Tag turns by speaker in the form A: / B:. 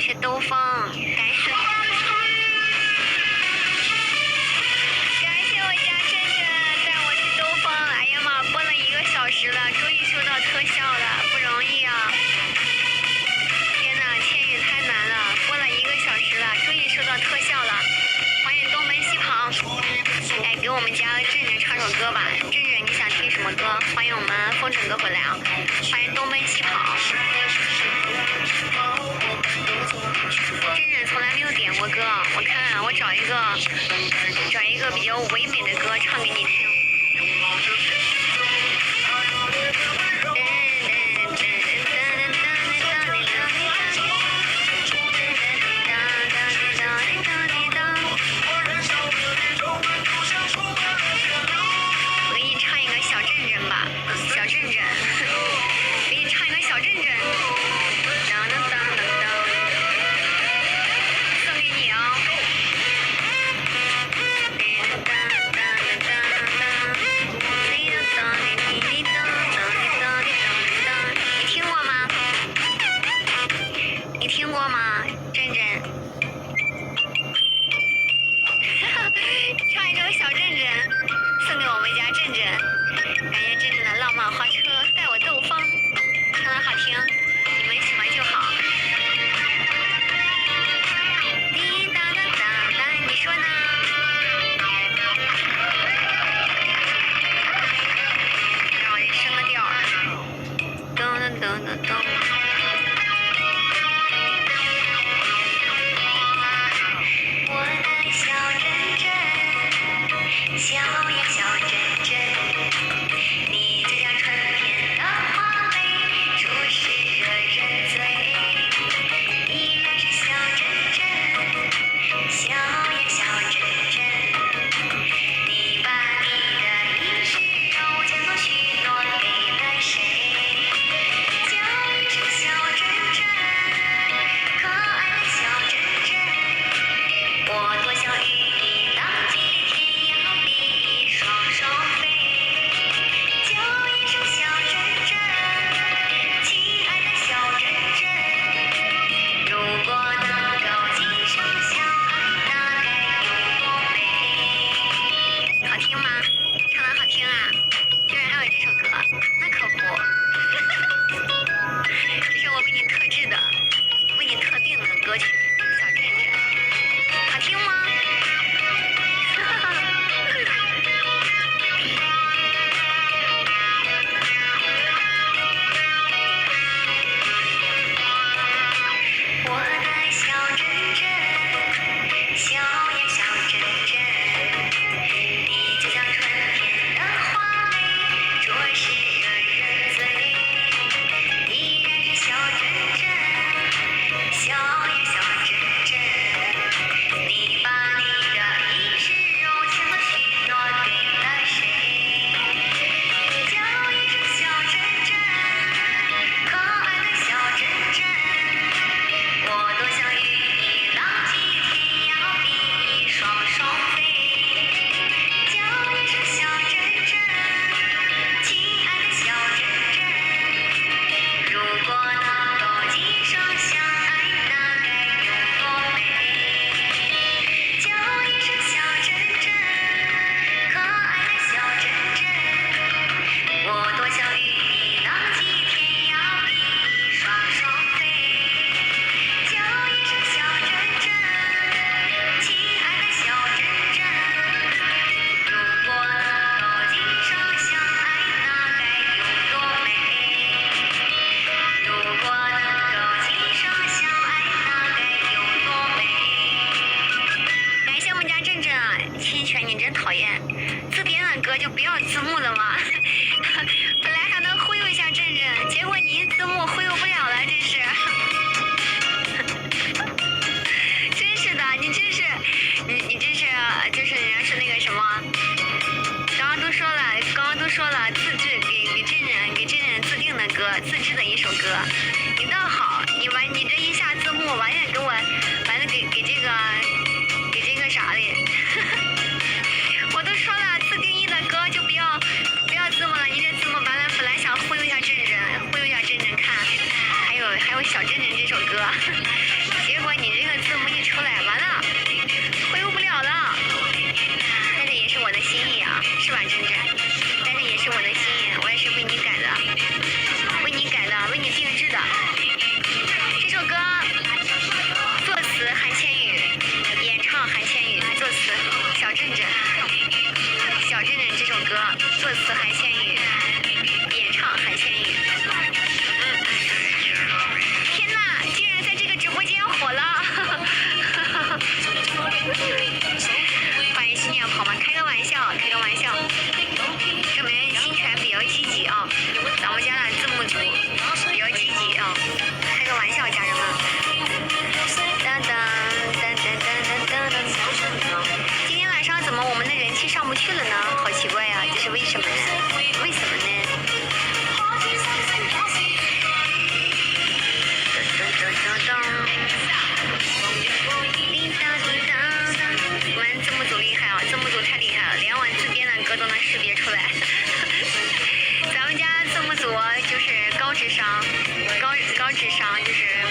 A: 是兜风，感谢我家珍珍带我去兜风。哎呀妈，播了1个小时了，终于收到特效了，不容易啊！天哪，千羽太难了，播了1个小时了，终于收到特效了。欢迎东奔西跑，哎，给我们家珍珍唱首歌吧。珍珍，你想听什么歌？欢迎我们风筝哥回来啊！欢迎东奔西跑。珍珍从来没有点过歌，我看看，我找一个比较唯美的歌唱给你听。我给你唱一个小镇镇吧，小镇镇，给你唱一个小镇镇。当当当当当，送给你啊！你听过吗？你听过吗，珍珍？唱一首小镇镇，送给我们家镇镇。感谢镇镇的浪漫花车带我兜风，唱得好听，你们喜欢就好。滴答答答答，你说呢？让我得升个调儿。咚咚咚咚咚。我的小镇镇，小呀小镇镇，你就像春天的花蕾，着实惹人醉。依然是小镇镇，小呀小镇镇，你把你的衣食肉钱都许诺给了谁？叫一声小镇镇，可爱的小镇镇，我多想与你浪迹天涯，比翼双双飞。叫一声小镇镇，亲爱的小镇镇，如果能够今生相爱，那该有多美。好听吗？唱得好听啊！居然还有这首歌，那可不，这是我为你特制的、为你特定的歌曲《小镇镇》，好听吗？我的小镇镇，小呀小镇镇，你就像春天的花蕾，着实惹人醉。依然是小镇镇，小呀小镇镇，你把你的衣食肉钱都许诺给了谁？叫一声小镇镇，可爱的小镇镇，我多想与你浪迹天涯，比翼双双飞。叫一声小镇镇，亲爱的小镇镇，如果能够今生相爱，那该有多美。叫一声小镇镇，可爱的小镇镇，我多想与你浪迹天涯，比翼双双飞。叫一声小镇镇，亲爱的小镇镇，如果能够今生相爱，那该有多美。如果能够今生相爱，那该有多美。感谢我们家镇镇啊，清泉你真讨厌，自编的歌就不要字幕了吗？本来还能忽悠一下镇镇，结果你一字幕忽悠不了了，真是。真是的，你真是，你真是，就是人家说那个什么，刚刚都说了，自制给镇镇自定的歌，自制的一首歌，你倒好，你这一下字幕完全给我，完了给这个啥的，我都说了自定义的歌就不要字幕了，你这字幕完了本来想忽悠一下镇镇看，还有小镇镇这首歌，结出来，完了，恢复不了了。但是也是我的心意啊，是吧，珍珍？但是也是我的心意，我也是为你改的，为你改的，为你定制的。这首歌作词韩千羽，演唱韩千羽，作词小镇镇。小镇镇这首歌作词韩千羽，演唱韩千羽。天哪，竟然在这个直播间火了！欢迎新娘跑嘛，开个玩笑，开个玩笑。证明新权比较积极啊，咱们家的字幕组比较积极啊，开个玩笑，家人们。当当当当当当当。今天晚上怎么我们的人气上不去了呢？好奇怪呀，这是为什么呢？为什么呢？我们字幕组厉害啊，字幕组太厉害了，连我自编的歌都能识别出来。咱们家字幕组就是高智商，高智商就是